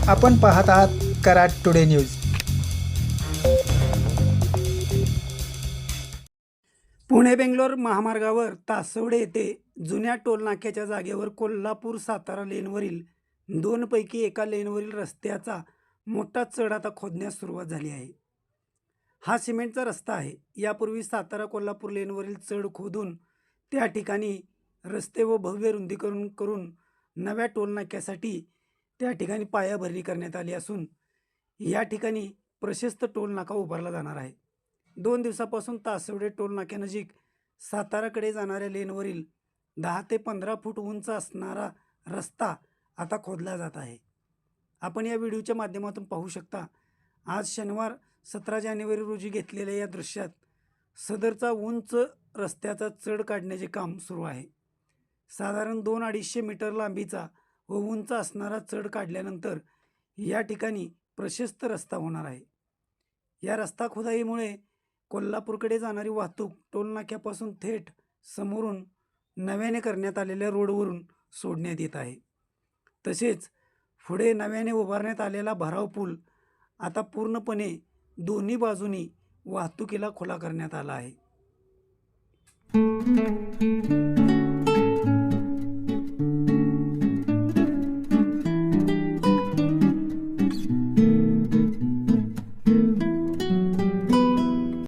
आपण पाहत आहात कराड टुडे न्यूज. पुणे बेंगलोर महामार्गावर तासवडे येथे जुन्या टोलनाक्याच्या जागेवर कोल्हापूर सातारा लेनवरील 2 पैकी एका लेनवरील रस्त्याचा मोठा चढ आता खोदण्यास सुरुवात झाली आहे. हा सिमेंटचा रस्ता आहे. यापूर्वी सातारा कोल्हापूर लेनवरील चढ खोदून त्या ठिकाणी रस्ते व भव्य रुंदीकरण करून नव्या टोलनाक्यासाठी त्या ठिकाणी पायाभरणी करण्यात आली असून या ठिकाणी प्रशस्त टोलनाका उभारला जाणार आहे. 2 दिवसापासून तासवडे टोलनाक्यानजीक साताराकडे जाणाऱ्या लेनवरील 10 ते 15 फूट उंच असणारा रस्ता आता खोदला जात आहे. आपण या व्हिडिओच्या माध्यमातून पाहू शकता. आज शनिवार 17 जानेवारी रोजी घेतलेल्या या दृश्यात सदरचा उंच रस्त्याचा चढ काढण्याचे काम सुरू आहे. साधारण 200-250 मीटर लांबीचा व उंच असणारा चढ काढल्यानंतर या ठिकाणी प्रशस्त रस्ता होणार आहे. या रस्ता खोदाईमुळे कोल्हापूरकडे जाणारी वाहतूक टोलनाक्यापासून थेट समोरून नव्याने करण्यात आलेल्या रोडवरून सोडण्यात येत आहे. तसेच पुढे नव्याने उभारण्यात आलेला भराव पूल आता पूर्णपणे दोन्ही बाजूनी वाहतुकीला खुला करण्यात आला आहे.